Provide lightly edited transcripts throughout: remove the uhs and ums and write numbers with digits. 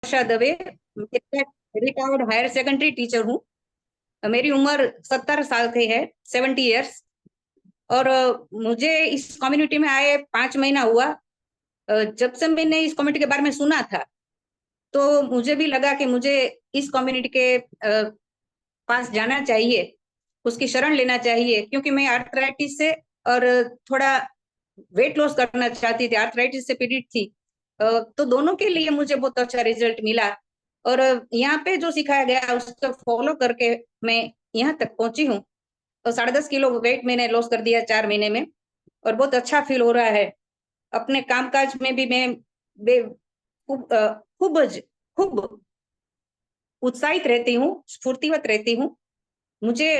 आशा Dave, retired higher secondary teacher हूँ। मेरी उम्र 70 साल की है, 70 ईयर्स। और मुझे इस कम्युनिटी में आए 5 महीना हुआ। जब से मैंने इस कम्युनिटी के बारे में सुना था, तो मुझे भी लगा कि मुझे इस कम्युनिटी के पास जाना चाहिए, उसकी शरण लेना चाहिए, क्योंकि मैं आर्थराइटिस से और थोड़ा वेट लॉस करना चाहती थी, आर्थराइटिस से पीड़ित थी। तो दोनों के लिए मुझे बहुत अच्छा रिजल्ट मिला। और यहाँ पे जो सिखाया गया उसको फॉलो करके मैं यहाँ तक पहुंची हूँ। तो 10.5 किलो वेट मैंने लॉस कर दिया 4 महीने में, और बहुत अच्छा फील हो रहा है। अपने कामकाज में भी मैं खूब खूब उत्साहित रहती हूँ, स्फूर्तिवत रहती हूँ। मुझे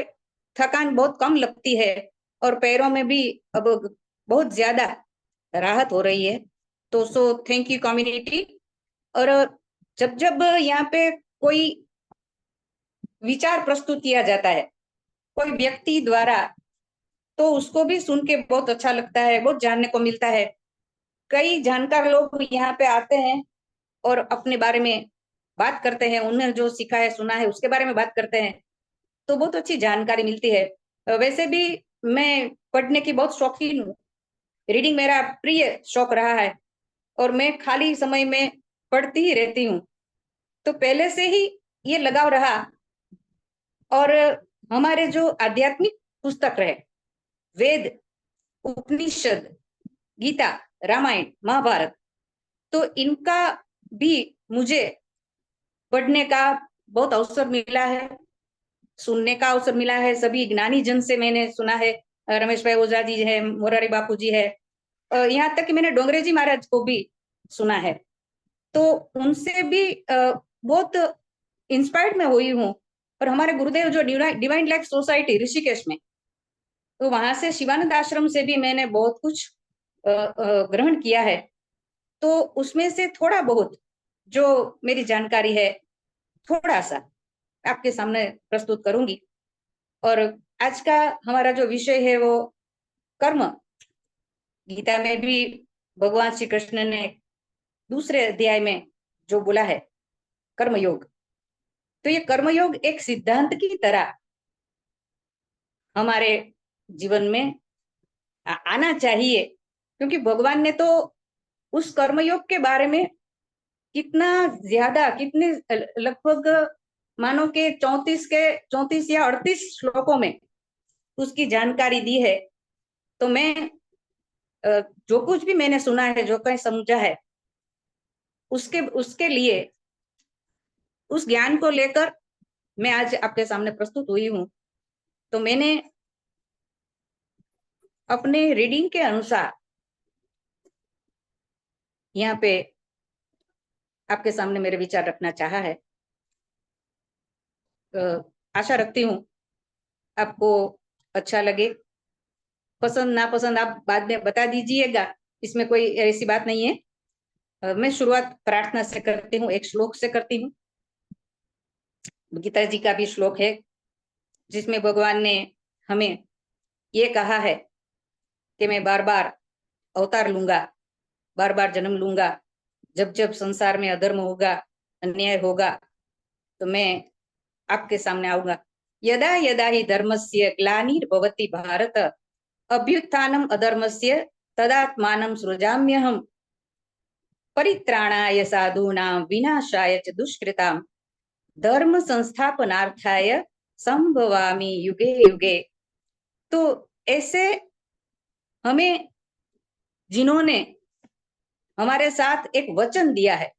थकान बहुत कम लगती है, और पैरों में भी अब बहुत ज्यादा राहत हो रही है। तो थैंक यू कम्युनिटी। और जब जब यहाँ पे कोई विचार प्रस्तुत किया जाता है कोई व्यक्ति द्वारा, तो उसको भी सुन के बहुत अच्छा लगता है, बहुत जानने को मिलता है। कई जानकार लोग यहाँ पे आते हैं और अपने बारे में बात करते हैं, उन्हें जो सीखा है सुना है उसके बारे में बात करते हैं, तो बहुत अच्छी जानकारी मिलती है। वैसे भी मैं पढ़ने की बहुत शौकीन हूँ। रीडिंग मेरा प्रिय शौक रहा है, और मैं खाली समय में पढ़ती ही रहती हूँ। तो पहले से ही ये लगाव रहा। और हमारे जो आध्यात्मिक पुस्तक रहे, वेद, उपनिषद, गीता, रामायण, महाभारत, तो इनका भी मुझे पढ़ने का बहुत अवसर मिला है, सुनने का अवसर मिला है। सभी ज्ञानी जन से मैंने सुना है, रमेश भाई ओझा जी है, मोरारी बापू जी है, यहाँ तक कि मैंने डोंगरे जी महाराज को भी सुना है। तो उनसे भी बहुत इंस्पायर्ड मैं हुई हूँ। और हमारे गुरुदेव जो डिवाइन लाइफ सोसाइटी ऋषिकेश में, तो वहां से शिवानंद आश्रम से भी मैंने बहुत कुछ ग्रहण किया है। तो उसमें से थोड़ा बहुत जो मेरी जानकारी है, थोड़ा सा आपके सामने प्रस्तुत करूंगी। और आज का हमारा जो विषय है वो कर्म। गीता में भी भगवान श्री कृष्ण ने दूसरे अध्याय में जो बोला है, कर्मयोग, तो ये कर्मयोग एक सिद्धांत की तरह हमारे जीवन में आना चाहिए। क्योंकि भगवान ने तो उस कर्मयोग के बारे में कितना ज्यादा, कितने लगभग मानो के 34 या 38 श्लोकों में उसकी जानकारी दी है। तो मैं जो कुछ भी मैंने सुना है, जो कहीं समझा है, उसके उसके लिए, उस ज्ञान को लेकर मैं आज आपके सामने प्रस्तुत हुई हूँ। तो मैंने अपने रीडिंग के अनुसार यहाँ पे आपके सामने मेरे विचार रखना चाहा है। आशा रखती हूँ आपको अच्छा लगे। पसंद नापसंद आप बाद में बता दीजिएगा, इसमें कोई ऐसी बात नहीं है। मैं शुरुआत प्रार्थना से करती हूँ, एक श्लोक से करती हूँ। गीता जी का भी श्लोक है, जिसमें भगवान ने हमें ये कहा है कि मैं बार बार अवतार लूंगा, बार बार जन्म लूंगा। जब जब संसार में अधर्म होगा, अन्याय होगा, तो मैं आपके सामने आऊंगा। यदा यदा ही धर्मस्य ग्लानिर्भवति भारत, अभ्युत्थानम अधर्मस्य तदात्मानं सृजाम्यहम्, परित्राणाय साधूनां विनाशाय च दुष्कृताम्, धर्म संस्थापनार्थाय संभवामि युगे युगे। तो ऐसे हमें जिन्होंने हमारे साथ एक वचन दिया है,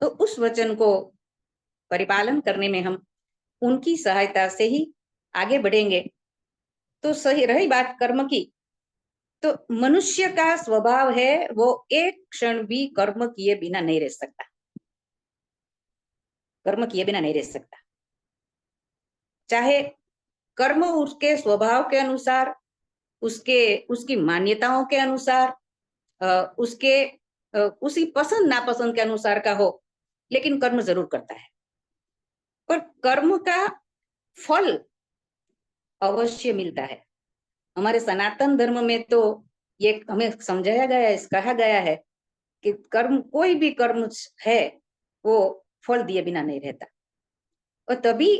तो उस वचन को परिपालन करने में हम उनकी सहायता से ही आगे बढ़ेंगे। तो सही रही बात कर्म की, तो मनुष्य का स्वभाव है वो एक क्षण भी कर्म किए बिना नहीं रह सकता, कर्म किए बिना नहीं रह सकता। चाहे कर्म उसके स्वभाव के अनुसार, उसके उसकी मान्यताओं के अनुसार, उसके उसी पसंद नापसंद के अनुसार का हो, लेकिन कर्म जरूर करता है। पर कर्म का फल अवश्य मिलता है। हमारे सनातन धर्म में तो ये हमें समझाया गया है, कहा गया है कि कर्म, कोई भी कर्म है वो फल दिए बिना नहीं रहता। और तभी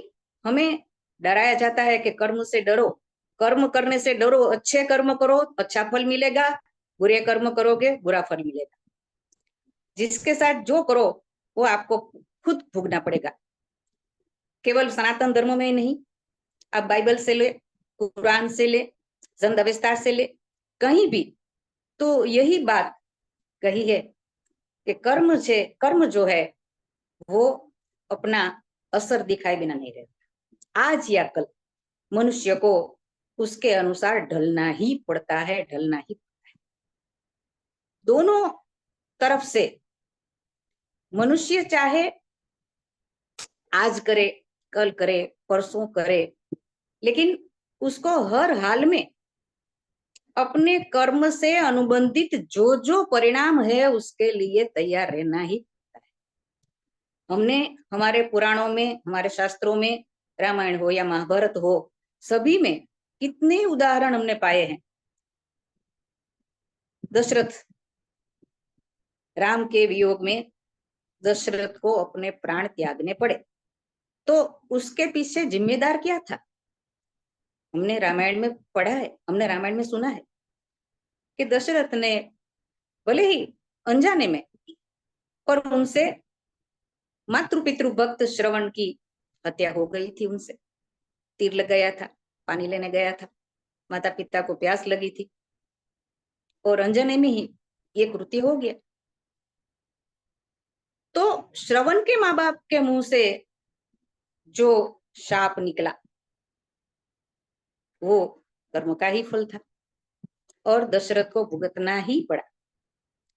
हमें डराया जाता है कि कर्म से डरो, कर्म करने से डरो, अच्छे कर्म करो अच्छा फल मिलेगा, बुरे कर्म करोगे बुरा फल मिलेगा। जिसके साथ जो करो वो आपको खुद भोगना पड़ेगा। केवल सनातन धर्म में ही नहीं, आप बाइबल से ले, कुरान से ले, संत अविस्तार से ले, कहीं भी तो यही बात कही है कि कर्म से, कर्म जो है वो अपना असर दिखाए बिना नहीं रहता। आज या कल मनुष्य को उसके अनुसार ढलना ही पड़ता है, ढलना ही पड़ता है। दोनों तरफ से मनुष्य चाहे आज करे, कल करे, परसों करे, लेकिन उसको हर हाल में अपने कर्म से अनुबंधित जो जो परिणाम है उसके लिए तैयार रहना ही पड़ता है। हमने हमारे पुराणों में, हमारे शास्त्रों में, रामायण हो या महाभारत हो, सभी में कितने उदाहरण हमने पाए हैं। दशरथ, राम के वियोग में दशरथ को अपने प्राण त्यागने पड़े, तो उसके पीछे जिम्मेदार क्या था? हमने रामायण में पढ़ा है, हमने रामायण में सुना है कि दशरथ ने भले ही अनजाने में, और उनसे मातृ पितृ भक्त श्रवण की हत्या हो गई थी, उनसे तीर लग गया था, पानी लेने गया था, माता पिता को प्यास लगी थी और अनजाने में ही ये कृत्य हो गया। तो श्रवण के माँ बाप के मुंह से जो शाप निकला वो कर्म का ही फल था और दशरथ को भुगतना ही पड़ा।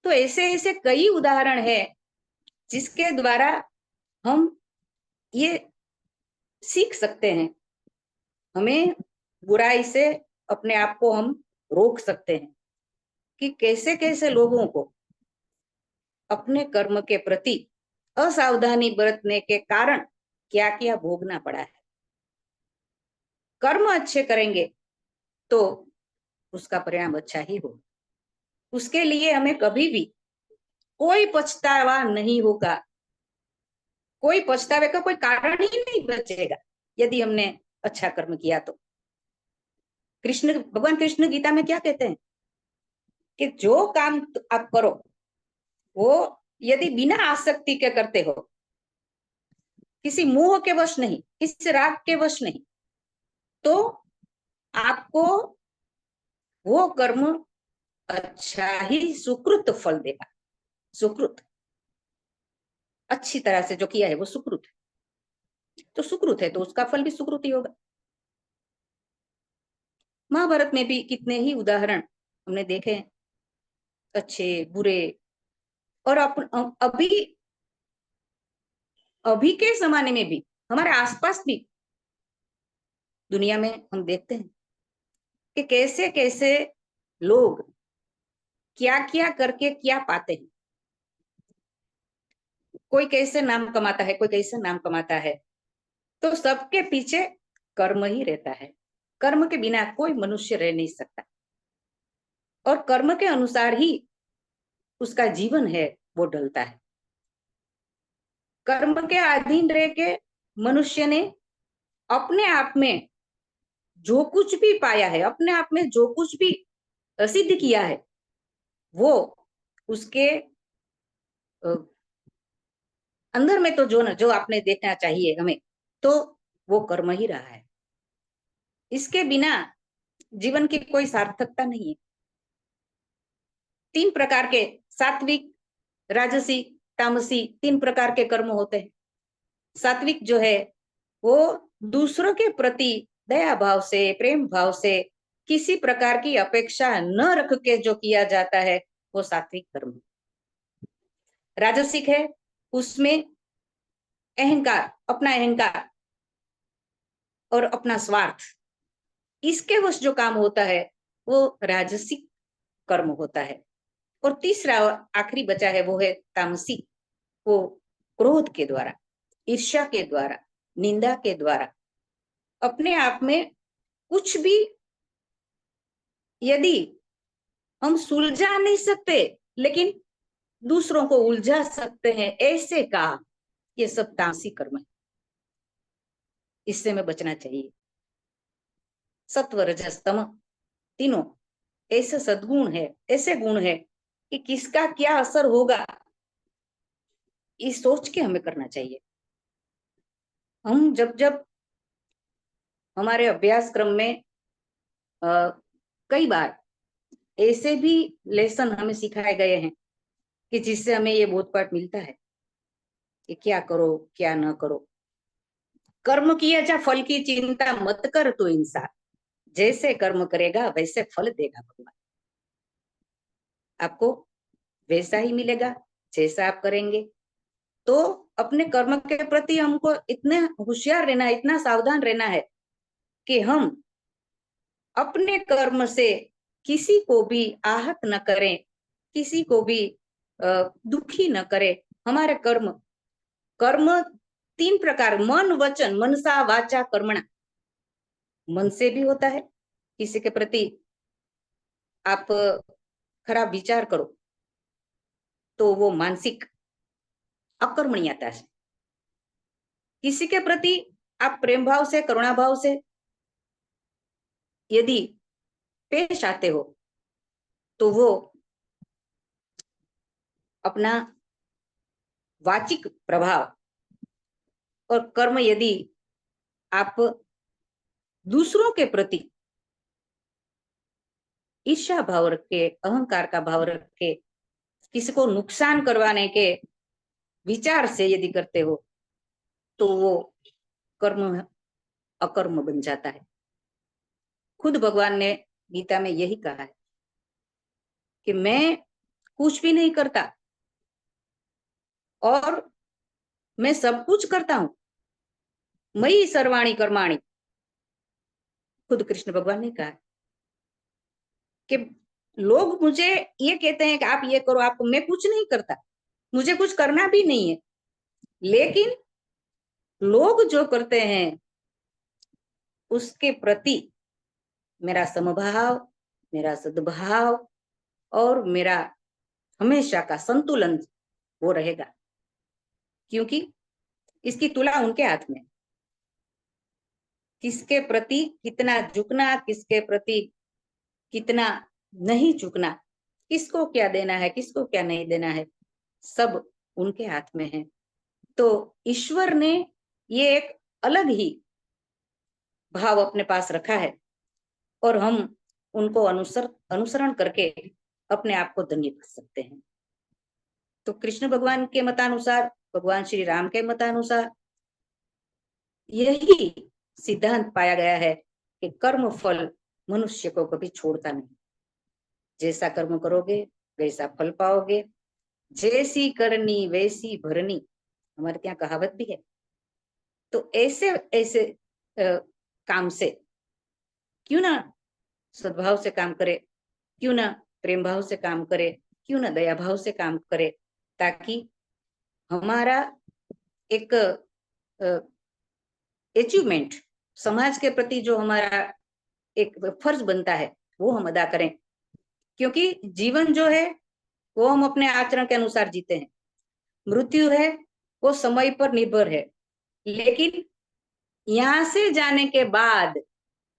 तो ऐसे ऐसे कई उदाहरण है जिसके द्वारा हम ये सीख सकते हैं, हमें बुराई से अपने आप को हम रोक सकते हैं कि कैसे कैसे लोगों को अपने कर्म के प्रति असावधानी बरतने के कारण क्या क्या भोगना पड़ा है। कर्म अच्छे करेंगे तो उसका परिणाम अच्छा ही होगा, उसके लिए हमें कभी भी कोई पछतावा नहीं होगा, कोई पछतावे का कोई कारण ही नहीं बचेगा यदि हमने अच्छा कर्म किया तो। कृष्ण, भगवान कृष्ण गीता में क्या कहते हैं कि जो काम आप करो वो यदि बिना आसक्ति के करते हो, किसी मोह के वश नहीं, किसी राग के वश नहीं, तो आपको वो कर्म अच्छा ही सुकृत फल देगा। सुकृत, अच्छी तरह से जो किया है वो सुकृत है, तो सुकृत है तो उसका फल भी सुकृत ही होगा। महाभारत में भी कितने ही उदाहरण हमने देखे हैं, अच्छे बुरे। और अभी अभी के जमाने में भी हमारे आसपास भी दुनिया में हम देखते हैं कि कैसे कैसे लोग क्या क्या करके क्या पाते हैं। कोई कैसे नाम कमाता है, कोई कैसे नाम कमाता है, तो सबके पीछे कर्म ही रहता है। कर्म के बिना कोई मनुष्य रह नहीं सकता और कर्म के अनुसार ही उसका जीवन है वो ढलता है। कर्म के अधीन रह के मनुष्य ने अपने आप में जो कुछ भी पाया है, अपने आप में जो कुछ भी सिद्ध किया है, वो उसके अंदर में तो जो न जो आपने देखना चाहिए हमें, तो वो कर्म ही रहा है। इसके बिना जीवन की कोई सार्थकता नहीं है। 3 प्रकार के, सात्विक, राजसी, तामसी, 3 प्रकार के कर्म होते हैं। सात्विक जो है वो दूसरों के प्रति दया भाव से, प्रेम भाव से, किसी प्रकार की अपेक्षा न रख के जो किया जाता है वो सात्विक कर्म। राजसिक है, उसमें अहंकार, अपना अहंकार और अपना स्वार्थ, इसके वश जो काम होता है वो राजसिक कर्म होता है। और तीसरा आखिरी बचा है वो है तामसी, वो क्रोध के द्वारा, ईर्ष्या के द्वारा, निंदा के द्वारा, अपने आप में कुछ भी यदि हम सुलझा नहीं सकते, लेकिन दूसरों को उलझा सकते हैं, ऐसे काम, ये सब तामसी कर्म है, इससे हमें बचना चाहिए। सत्व रजस तम तीनों ऐसे सद्गुण है, ऐसे गुण है कि किसका क्या असर होगा, ये सोच के हमें करना चाहिए। हम जब जब हमारे अभ्यास क्रम में कई बार ऐसे भी लेसन हमें सिखाए गए हैं कि जिससे हमें ये बोधपाठ मिलता है कि क्या करो क्या न करो। कर्म किया जा फल की चिंता मत कर तो इंसान, जैसे कर्म करेगा वैसे फल देगा भगवान, आपको वैसा ही मिलेगा जैसा आप करेंगे। तो अपने कर्म के प्रति हमको इतने होशियार रहना है, इतना सावधान रहना है कि हम अपने कर्म से किसी को भी आहत न करें, किसी को भी दुखी न करें। हमारे कर्म कर्म तीन प्रकार, मन वचन मनसा वाचा कर्मणा। मन से भी होता है, किसी के प्रति आप खराब विचार करो तो वो मानसिक अकर्मणीयता है। किसी के प्रति आप प्रेम भाव से करुणा भाव से यदि पेश आते हो तो वो अपना वाचिक प्रभाव। और कर्म यदि आप दूसरों के प्रति ईर्ष्या भाव रख के, अहंकार का भाव रख के, किसी को नुकसान करवाने के विचार से यदि करते हो तो वो कर्म अकर्म बन जाता है। खुद भगवान ने गीता में यही कहा है कि मैं कुछ भी नहीं करता और मैं सब कुछ करता हूं, मई सर्वाणी कर्माणी। खुद कृष्ण भगवान ने कहा कि लोग मुझे ये कहते हैं कि आप ये करो, आप, मैं कुछ नहीं करता, मुझे कुछ करना भी नहीं है, लेकिन लोग जो करते हैं उसके प्रति मेरा समभाव, मेरा सद्भाव और मेरा हमेशा का संतुलन वो रहेगा, क्योंकि इसकी तुलना उनके हाथ में। किसके प्रति कितना झुकना, किसके प्रति कितना नहीं झुकना, किसको क्या देना है किसको क्या नहीं देना है, सब उनके हाथ में है। तो ईश्वर ने ये एक अलग ही भाव अपने पास रखा है और हम उनको अनुसरण करके अपने आप को धन्य कर सकते हैं। तो कृष्ण भगवान के मतानुसार, भगवान श्री राम के मतानुसार यही सिद्धांत पाया गया है कि कर्म फल मनुष्य को कभी छोड़ता नहीं। जैसा कर्म करोगे वैसा फल पाओगे, जैसी करनी वैसी भरनी, हमारे यहाँ कहावत भी है। तो ऐसे ऐसे काम से क्यों ना सद्भाव से काम करे, क्यों ना प्रेम भाव से काम करे, क्यों ना दया भाव से काम करे, ताकि हमारा एक अचीवमेंट, समाज के प्रति जो हमारा एक फर्ज बनता है वो हम अदा करें। क्योंकि जीवन जो है वो हम अपने आचरण के अनुसार जीते हैं, मृत्यु है वो समय पर निर्भर है, लेकिन यहाँ से जाने के बाद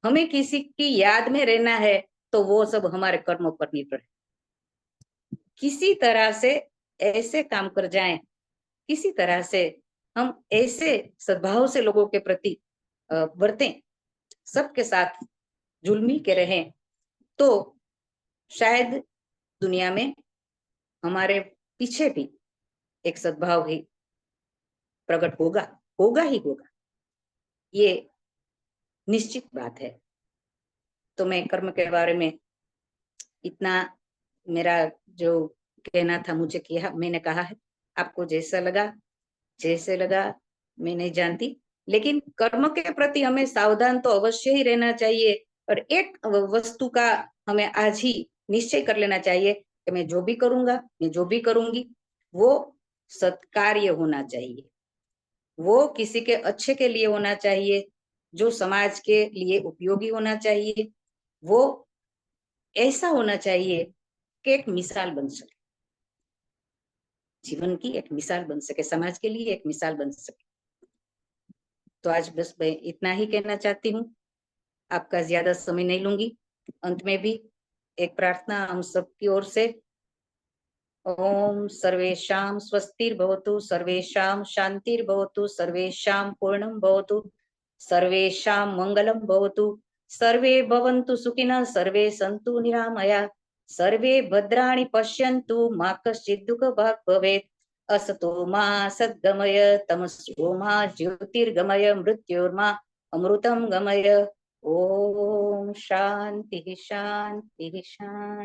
हमें किसी की याद में रहना है तो वो सब हमारे कर्मों पर निर्भर है। किसी तरह से ऐसे काम कर जाएं, किसी तरह से हम ऐसे सद्भाव से लोगों के प्रति बरतें, सबके साथ जुलमी के रहें, तो शायद दुनिया में हमारे पीछे भी एक सद्भाव ही प्रकट होगा, होगा ही होगा, ये निश्चित बात है। तो मैं कर्म के बारे में इतना, मेरा जो कहना था मुझे किया, मैंने कहा है। आपको जैसा लगा, जैसे लगा मैं नहीं जानती, लेकिन कर्म के प्रति हमें सावधान तो अवश्य ही रहना चाहिए। और एक वस्तु का हमें आज ही निश्चय कर लेना चाहिए कि मैं जो भी करूंगा, मैं जो भी करूंगी वो सत्कार्य होना चाहिए, वो किसी के अच्छे के लिए होना चाहिए, जो समाज के लिए उपयोगी होना चाहिए, वो ऐसा होना चाहिए कि एक मिसाल बन सके। जीवन की एक मिसाल बन सके, समाज के लिए एक मिसाल बन सके। तो आज बस मैं इतना ही कहना चाहती हूँ, आपका ज्यादा समय नहीं लूंगी। अंत में भी एक प्रार्थना हम सबकी ओर से। ओम सर्वेषां स्वस्तिर्भवतु, सर्वेषां शांतिर्भवतु, सर्वेषां पूर्णं भवतु, सर्वेषां मंगलं भवतु, सर्वे भवन्तु सुखिनः, सर्वे सन्तु निरामया, सर्वे भद्राणि पश्यन्तु, मा कश्चित् दुःखभाग् भवेत्। असतो मा सद्गमय, तमसो मा ज्योतिर्गमय, मृत्योर्मा अमृतं गमय। ओम शांति शांति शांति।